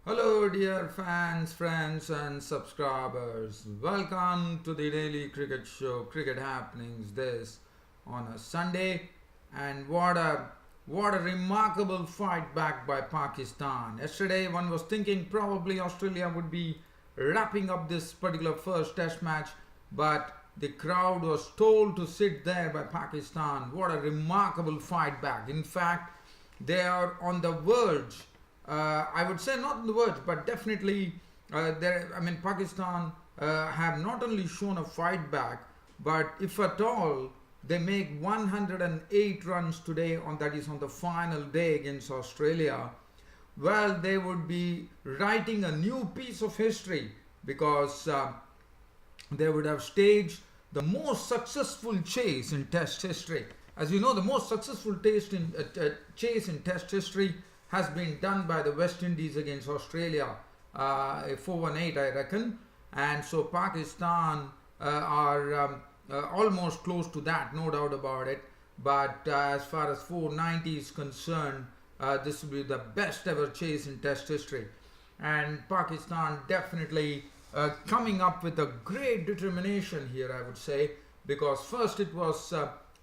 Hello, dear fans, friends, and subscribers. Welcome to the daily cricket show, Cricket Happenings. This on a Sunday, and what a remarkable fight back by Pakistan. Yesterday, one was thinking probably Australia would be wrapping up this particular first Test match, but the crowd was told to sit there by Pakistan. What a remarkable fight back! In fact, they are on the verge. I would say not on the verge, but definitely there. I mean, Pakistan have not only shown a fight back, but if at all they make 108 runs today, on that is on the final day against Australia, well, they would be writing a new piece of history because they would have staged the most successful chase in Test history. As you know, the most successful chase in Test history has been done by the West Indies against Australia, a 418, I reckon. And so Pakistan are almost close to that, no doubt about it. But as far as 490 is concerned, this will be the best ever chase in Test history. And Pakistan definitely coming up with a great determination here, I would say, because first it was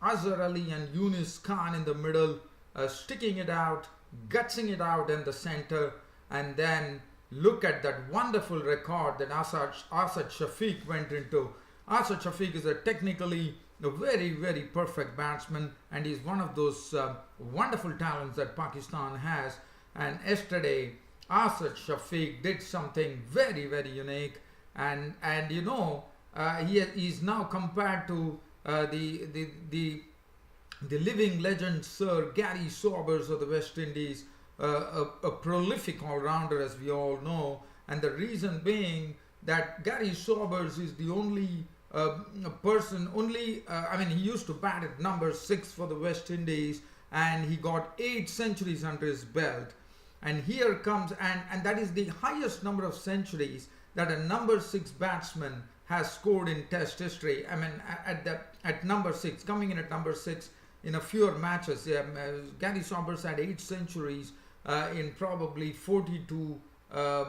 Azhar Ali and Yunus Khan in the middle, sticking it out, gutsing it out in the center, and then look at that wonderful record that Asad Shafiq went into. Asad Shafiq is technically a very, very perfect batsman, and he's one of those wonderful talents that Pakistan has. And yesterday, Asad Shafiq did something very, very unique, and he's now compared to the living legend Sir Gary Sobers of the West Indies, a prolific all-rounder, as we all know, and the reason being that Gary Sobers is the only he used to bat at number 6 for the West Indies, and he got 8 centuries under his belt. And here comes, and that is the highest number of centuries that a number 6 batsman has scored in Test history. I mean, at number 6, coming in at number 6 in a fewer matches. Gary Sobers had 8 centuries in probably 42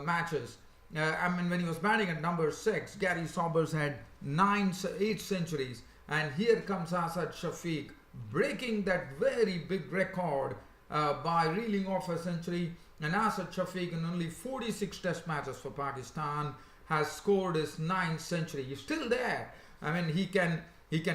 matches. When he was batting at number 6, Gary Sobers had 8 centuries. And here comes Asad Shafiq breaking that very big record by reeling off a century. And Asad Shafiq, in only 46 Test matches for Pakistan, has scored his 9th century. He's still there. I mean, he can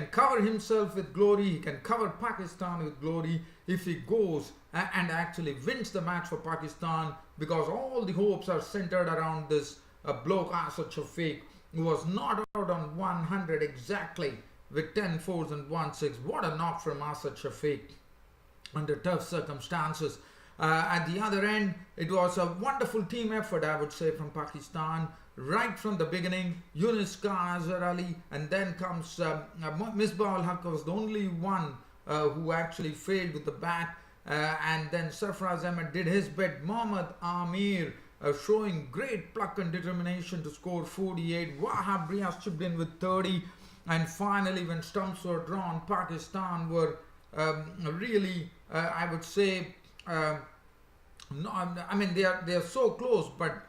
cover himself with glory. He can cover Pakistan with glory if he goes and actually wins the match for Pakistan, because all the hopes are centered around this bloke Asad Shafiq, who was not out on 100 exactly with 10 fours and 1 6. What a knock from Asad Shafiq under tough circumstances. At the other end, it was a wonderful team effort, I would say, from Pakistan. Right from the beginning, Yunus Khan, Azhar Ali, and then comes Misbah al-Haq was the only one who actually failed with the bat. And then Sarfraz Ahmed did his bit. Mohammad Amir showing great pluck and determination to score 48. Wahab Riaz chipped in with 30. And finally, when stumps were drawn, Pakistan were really, I would say, they are so close, but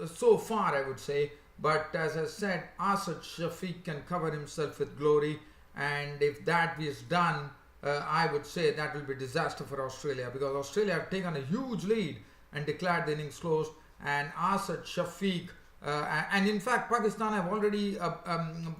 so far, I would say. But as I said, Asad Shafiq can cover himself with glory, and if that is done, I would say that will be disaster for Australia, because Australia have taken a huge lead and declared the innings closed. And Asad Shafiq, and in fact, Pakistan have already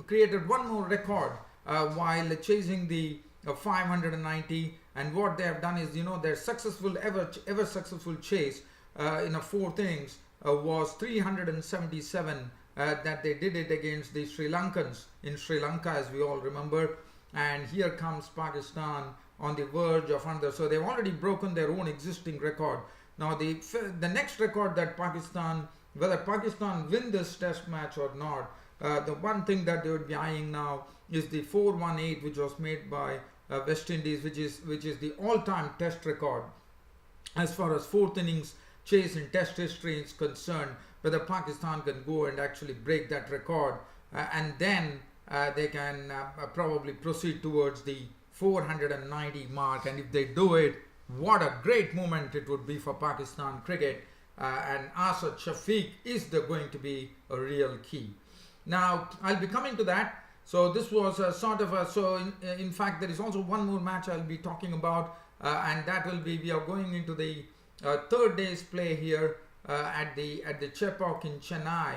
created one more record while chasing the 590. And what they have done is, their successful ever successful chase in a 4th innings was 377 that they did it against the Sri Lankans in Sri Lanka, as we all remember. And here comes Pakistan on the verge of another. So they've already broken their own existing record. Now the next record that Pakistan, whether Pakistan win this Test match or not, the one thing that they would be eyeing now is the 418, which was made by West Indies, which is the all-time Test record as far as 4th innings chase in Test history is concerned. Whether Pakistan can go and actually break that record, and then they can probably proceed towards the 490 mark. And if they do it, what a great moment it would be for Pakistan cricket. and Asad Shafiq is going to be a real key. Now, I'll be coming to that. So this was a sort of a, so in fact there is also one more match I'll be talking about, and that will be, we are going into the third day's play here at the Chepauk in Chennai,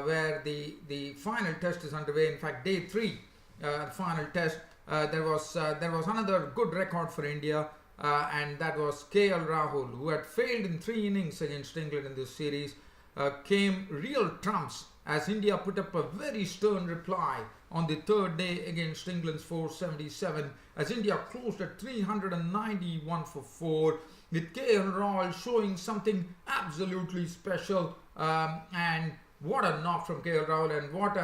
where the final test is underway. In fact, day 3, final test, there was another good record for India, and that was Rahul, who had failed in 3 innings against England in this series, came real trumps as India put up a very stern reply on the third day against England's 477, as India closed at 391 for 4, with Rahul showing something absolutely special, and what a knock from Rahul, and what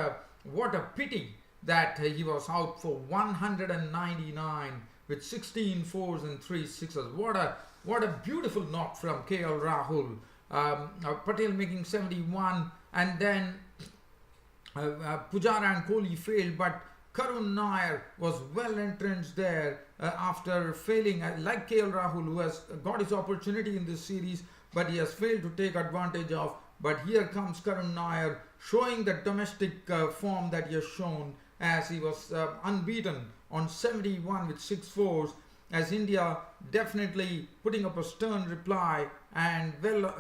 a pity that he was out for 199 with 16 fours and 3 sixes. What a beautiful knock from Rahul. Patel making 71, and then Pujara and Kohli failed, but Karun Nair was well entrenched there after failing, like Rahul, who has got his opportunity in this series, but he has failed to take advantage of. But here comes Karun Nair, showing the domestic form that he has shown, as he was unbeaten on 71 with 6 fours, as India definitely putting up a stern reply, and well,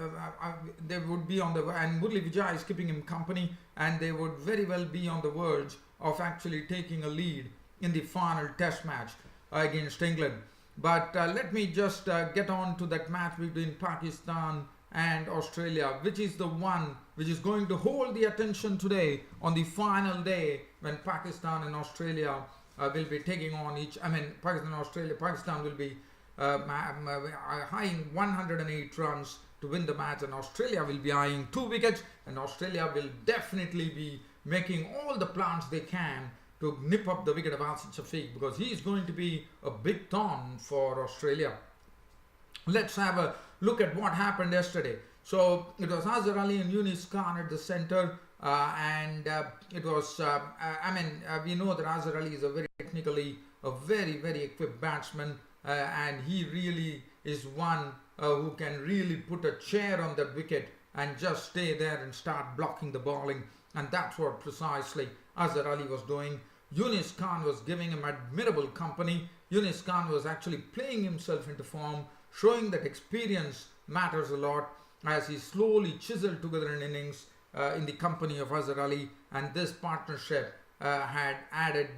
they would be on the, and Murli Vijay is keeping him company, and they would very well be on the verge of actually taking a lead in the final test match against England. But let me just get on to that match between Pakistan and Australia, which is the one which is going to hold the attention today on the final day, when Pakistan and Australia will be taking on each, Pakistan and Australia. Pakistan will be eyeing 108 runs to win the match, and Australia will be eyeing 2 wickets, and Australia will definitely be making all the plans they can to nip up the wicket of Asad Shafiq, because he is going to be a big thorn for Australia. Let's have a look at what happened yesterday. So it was Azhar Ali and Yunis Khan at the center, and it was, we know that Azhar Ali is a very technically, a very, very equipped batsman, and he really is one who can really put a chair on that wicket and just stay there and start blocking the bowling, and that's what precisely Azhar Ali was doing. Yunis Khan was giving him admirable company. Yunis Khan was actually playing himself into form, showing that experience matters a lot, as he slowly chiseled together an innings in the company of Azhar Ali, and this partnership had added,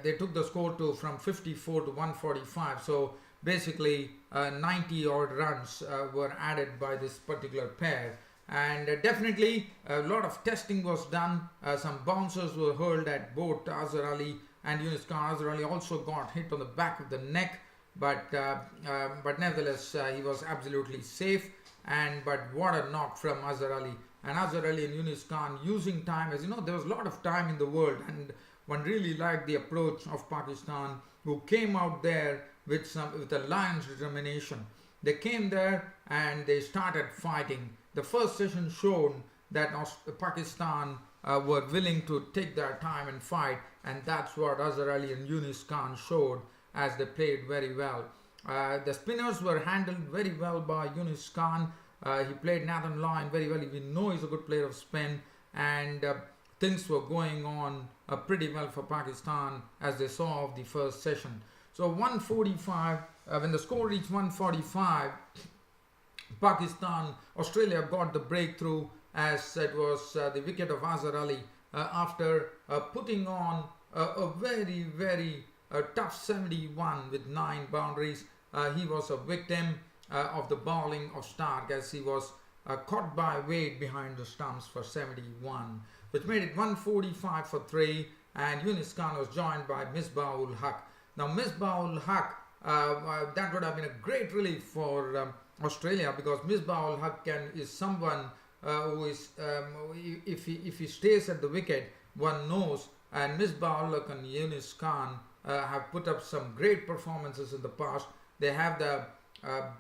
they took the score to from 54 to 145. So basically 90 odd runs were added by this particular pair, and definitely a lot of testing was done. Some bouncers were hurled at both Azhar Ali and Yunis Khan. Azhar Ali also got hit on the back of the neck, but nevertheless he was absolutely safe. But what a knock from Azhar Ali, and Azhar Ali and Yunis Khan using time. As you know, there was a lot of time in the world, and one really liked the approach of Pakistan, who came out there with a lion's determination. They came there and they started fighting. The first session showed that Pakistan were willing to take their time and fight, and that's what Azhar Ali and Yunis Khan showed, as they played very well. The spinners were handled very well by Yunis Khan. He played Nathan Lyon very well. We know he's a good player of spin, and things were going on pretty well for Pakistan as they saw of the first session. So 145, when the score reached 145, Australia got the breakthrough, as it was the wicket of Azhar Ali after putting on a very, very tough 71 with 9 boundaries. He was a victim of the bowling of Stark, as he was caught by Wade behind the stumps for 71, which made it 145 for 3, and Yunis Khan was joined by Misbah-ul Haq. Now Misbah-ul Haq, that would have been a great relief for Australia, because Misbah-ul Haq is someone who is, if he stays at the wicket, one knows, and Misbah-ul Haq and Yunis Khan have put up some great performances in the past. They have the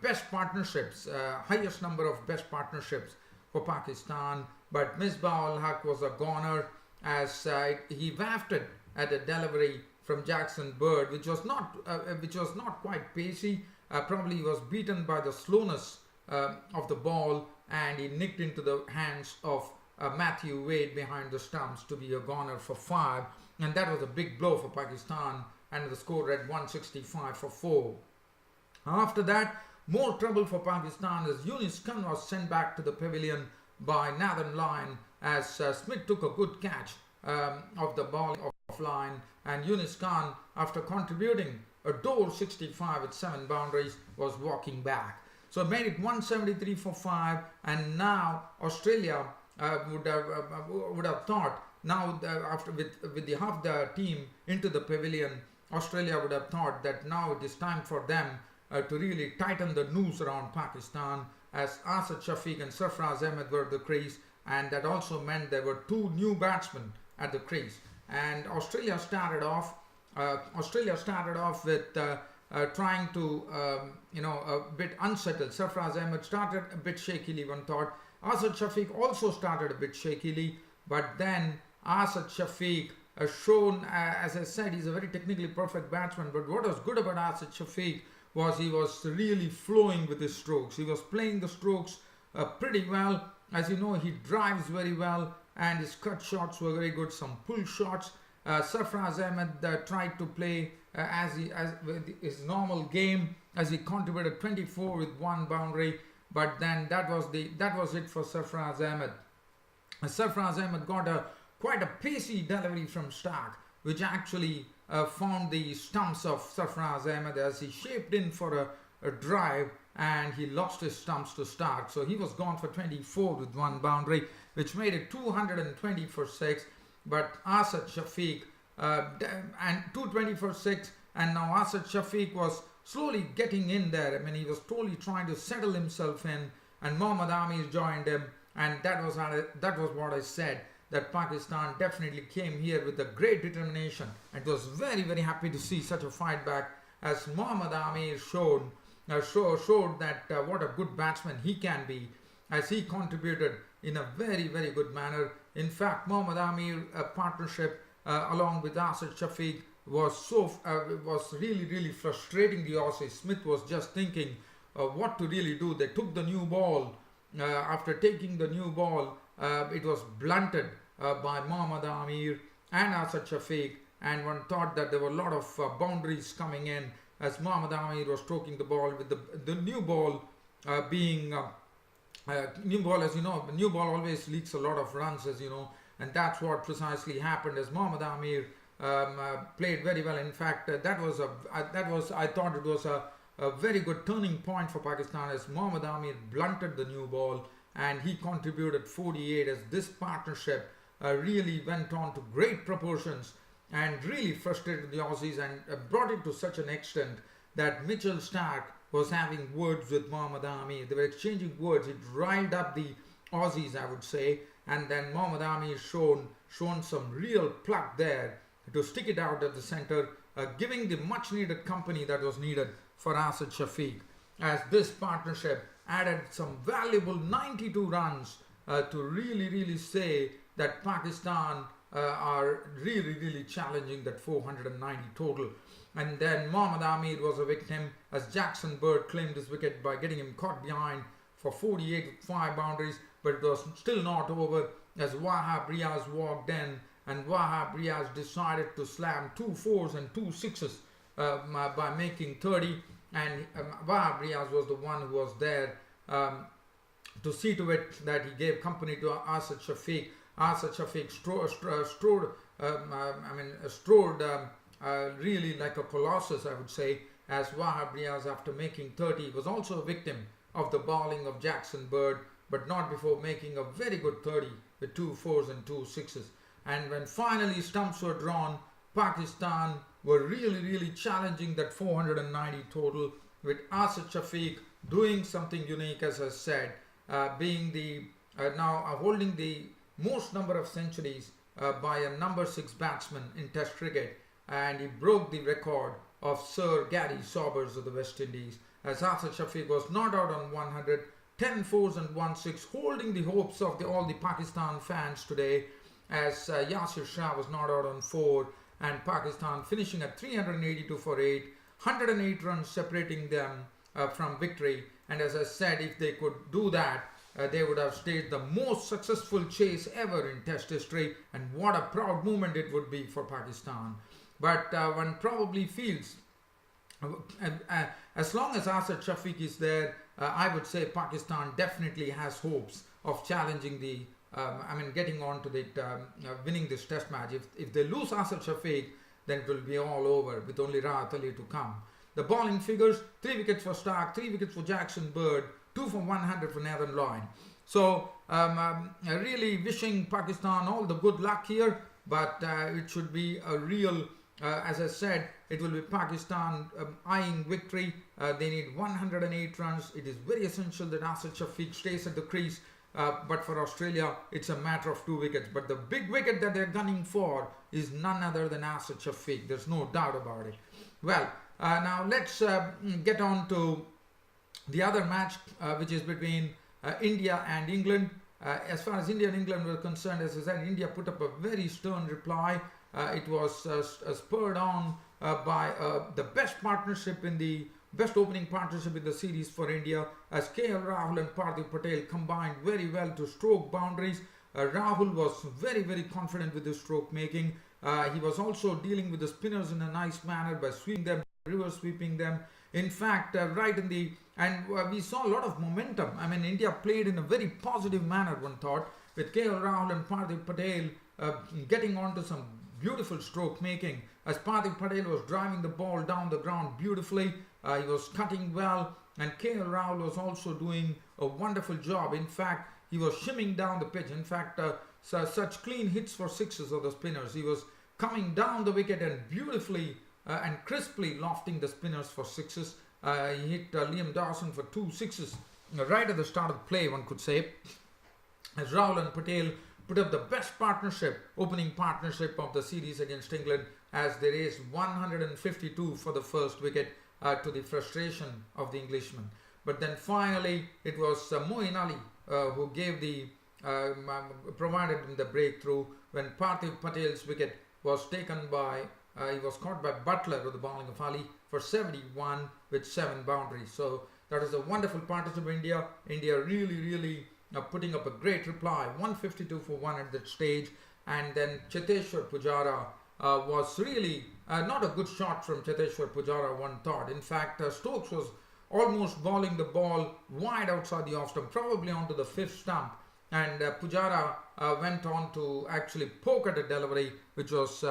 best partnerships, highest number of best partnerships for Pakistan, but Misbah-ul Haq was a goner, as he wafted at a delivery from Jackson Bird, which was not quite pacey, Probably he was beaten by the slowness of the ball, and he nicked into the hands of Matthew Wade behind the stumps to be a goner for 5, and that was a big blow for Pakistan, and the score read 165 for 4. After that, more trouble for Pakistan as Yunis Khan was sent back to the pavilion by Nathan Lyon as Smith took a good catch of the ball off line, and Yunis Khan, after contributing a door 65 with 7 boundaries, was walking back. So it made it 173 for 5, and now Australia would have thought, now after with the half the team into the pavilion, Australia would have thought that now it is time for them to really tighten the noose around Pakistan, as Asad Shafiq and Sarfraz Ahmed were at the crease, and that also meant there were 2 new batsmen at the crease. And Australia started off with trying to, a bit unsettled. Sarfraz Ahmed started a bit shakily, one thought. Asad Shafiq also started a bit shakily, but then Asad Shafiq shown, as I said, he's a very technically perfect batsman, but what was good about Asad Shafiq was he was really flowing with his strokes. He was playing the strokes pretty well. As you know, he drives very well, and his cut shots were very good, some pull shots. Sarfraz Ahmed tried to play as with his normal game, as he contributed 24 with 1 boundary, but then that was it for Sarfraz Ahmed. Sarfraz Ahmed got quite a pacey delivery from Stark, which actually found the stumps of Sarfraz Ahmed as he shaped in for a drive, and he lost his stumps to Stark. So he was gone for 24 with 1 boundary, which made it 220 for 6. But Asad Shafiq and 220 for 6, and now Asad Shafiq was slowly getting in there. I mean, he was slowly trying to settle himself in, and Mohammad Amir joined him, and that was what I said, that Pakistan definitely came here with a great determination, and was very, very happy to see such a fight back, as Mohammad Amir showed that what a good batsman he can be, as he contributed in a very, very good manner. In fact, Mohammad Amir partnership along with Asad Shafiq was really, really frustrating the Aussies. Smith was just thinking what to really do. They took the new ball. After taking the new ball, it was blunted by Mohammad Amir and Asad Shafiq, and one thought that there were a lot of boundaries coming in, as Mohammad Amir was stroking the ball with the new ball being new ball. As you know, the new ball always leaks a lot of runs, as you know, and that's what precisely happened, as Mohammad Amir played very well. In fact, I thought it was a very good turning point for Pakistan, as Mohammad Amir blunted the new ball and he contributed 48, as this partnership really went on to great proportions and really frustrated the Aussies, and brought it to such an extent that Mitchell Stark was having words with Mohammad Amir. They were exchanging words. It riled up the Aussies, I would say, and then Mohammad Amir shown some real pluck there to stick it out at the centre, giving the much needed company that was needed for Asad Shafiq, as this partnership added some valuable 92 runs to really say that Pakistan are really challenging that 490 total. And then Mohammad Amir was a victim, as Jackson Bird claimed his wicket by getting him caught behind for 48 with 5 boundaries, but it was still not over, as Wahab Riaz walked in, and Wahab Riaz decided to slam 2 4s and 2 6s by making 30, and Wahab Riaz was the one who was there to see to it that he gave company to Asad Shafiq. Asad Shafiq strode really like a colossus, I would say, as Wahab Riaz, after making 30, was also a victim of the bowling of Jackson Bird, but not before making a very good 30 with 2 4s and 2 6s. And when finally stumps were drawn, Pakistan were really challenging that 490 total, with Asad Shafiq doing something unique, as I said, being the holding the most number of centuries by a number 6 batsman in Test cricket, and he broke the record of Sir Gary Sobers of the West Indies, as Asad Shafiq was not out on 100, 10 4s and 1 6, holding the hopes of all the Pakistan fans today, as Yasir Shah was not out on 4, and Pakistan finishing at 382 for 8, 108 runs separating them, from victory. And as I said, if they could do that, they would have staged the most successful chase ever in Test history, and what a proud moment it would be for Pakistan. But one probably feels, as long as Shafiq is there, I would say Pakistan definitely has hopes of challenging getting on to the winning this Test match. If they lose Shafiq, then it will be all over with only Rahul to come. The bowling figures: 3 wickets for Stark, 3 wickets for Jackson Bird, 2 for 100 for Nathan Lloyd. So really wishing Pakistan all the good luck here, but it should be a real, as I said, it will be Pakistan eyeing victory. They need 108 runs. It is very essential that Shafiq stays at the crease. But for Australia, it's a matter of 2 wickets. But the big wicket that they're gunning for is none other than Shafiq. There's no doubt about it. Well, now let's get on to the other match, which is between India and England. As far as India and England were concerned, as I said, India put up a very stern reply. It was spurred on by the best opening partnership in the series for India, as KL Rahul and Parthiv Patel combined very well to stroke boundaries. Rahul was very, very confident with his stroke making. He was also dealing with the spinners in a nice manner by sweeping them, reverse sweeping them. In fact, we saw a lot of momentum. I mean, India played in a very positive manner, one thought, with KL Rahul and Parthiv Patel getting onto some beautiful stroke making, as Parthiv Patel was driving the ball down the ground beautifully. He was cutting well, and KL Rahul was also doing a wonderful job. In fact, he was shimming down the pitch. In fact, such clean hits for sixes of the spinners. He was coming down the wicket and beautifully and crisply lofting the spinners for sixes. He hit Liam Dawson for 2 sixes right at the start of play, one could say, as Rahul and Patel put up the best opening partnership of the series against England, as there is 152 for the first wicket, to the frustration of the Englishman. But then finally it was Moeen Ali who gave provided him the breakthrough when Parthiv Patel's wicket was taken by, he was caught by Butler with the bowling of Ali for 71 with 7 boundaries. So that is a wonderful partnership of India. India really putting up a great reply, 152 for 1 at that stage. And then Cheteshwar Pujara was really not a good shot from Cheteshwar Pujara, one thought. In fact, Stokes was almost bowling the ball wide outside the off stump, probably onto the 5th stump, and Pujara went on to actually poke at a delivery which was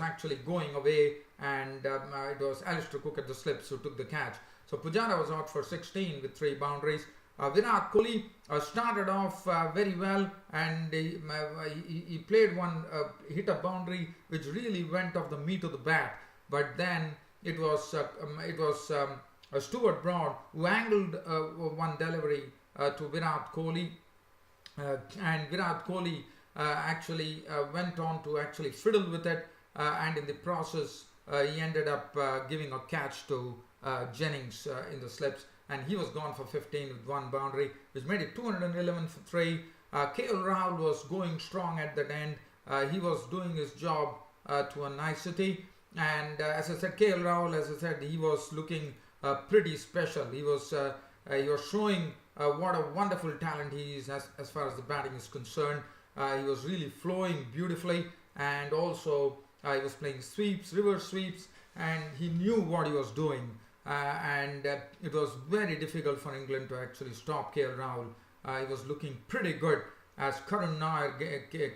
actually going away, and it was Alistair Cook at the slips who took the catch. So Pujara was out for 16 with 3 boundaries. Virat Kohli started off very well, and he played one, hit a boundary which really went off the meat of the bat. But then it was Stuart Broad who angled one delivery to Virat Kohli, and Virat Kohli actually went on to actually fiddle with it, and in the process he ended up giving a catch to Jennings in the slips, and he was gone for 15 with 1 boundary, which made it 211 for 3. KL Rahul was going strong at that end. He was doing his job to a nicety, and as I said, KL Rahul, as I said, he was looking pretty special. He was showing what a wonderful talent he is as far as the batting is concerned. He was really flowing beautifully, and also he was playing sweeps, reverse sweeps, and he knew what he was doing. And it was very difficult for England to actually stop KL Rahul. He was looking pretty good as Karun Nair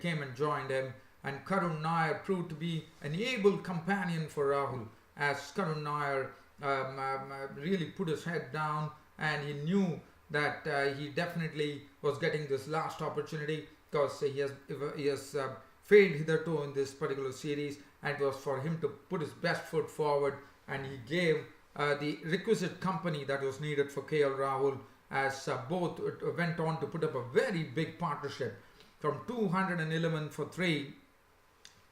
came and joined him, and Karun Nair proved to be an able companion for Rahul, as Karun Nair really put his head down, and he knew that he definitely was getting this last opportunity, because he has failed hitherto in this particular series, and it was for him to put his best foot forward, and he gave the requisite company that was needed for KL Rahul, as both went on to put up a very big partnership from 211 for 3.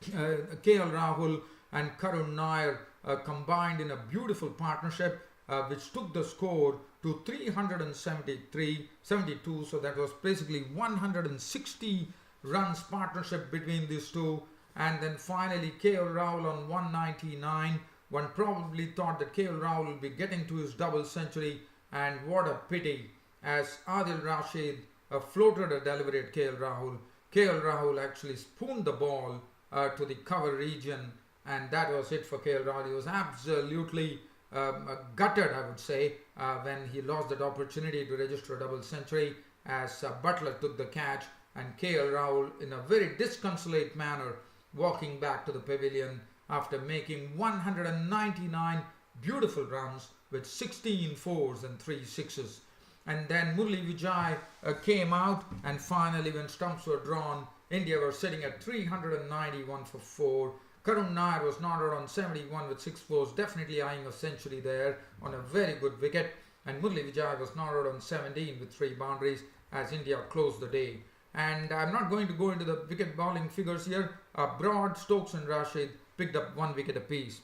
KL Rahul and Karun Nair combined in a beautiful partnership which took the score to 372. So that was basically 160 runs partnership between these two. And then finally KL Rahul on 199 One probably thought that KL Rahul will be getting to his double century, and what a pity, as Adil Rashid floated a delivery at KL Rahul. KL Rahul actually spooned the ball to the cover region, and that was it for KL Rahul. He was absolutely gutted, I would say, when he lost that opportunity to register a double century, as Butler took the catch, and KL Rahul, in a very disconsolate manner, walking back to the pavilion after making 199 beautiful runs with 16 fours and 3 sixes. And then Murli Vijay came out, and finally when stumps were drawn, India were sitting at 391 for 4. Karun Nair was not out on 71 with 6 fours, definitely eyeing a century there on a very good wicket. And Murli Vijay was not out on 17 with 3 boundaries as India closed the day. And I'm not going to go into the wicket bowling figures here. Broad, Stokes and Rashid picked up 1 wicket apiece.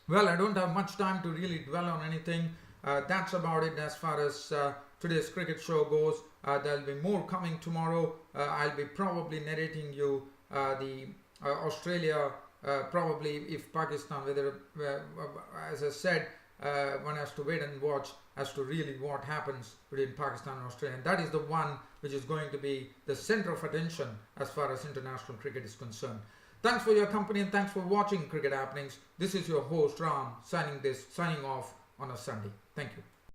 Well, I don't have much time to really dwell on anything. That's about it as far as today's cricket show goes. There'll be more coming tomorrow. I'll be probably narrating you the Australia, probably if Pakistan, whether, as I said, one has to wait and watch as to really what happens between Pakistan and Australia. And that is the one which is going to be the center of attention as far as international cricket is concerned. Thanks for your company and thanks for watching Cricket Happenings. This is your host Ram signing off on a Sunday. Thank you.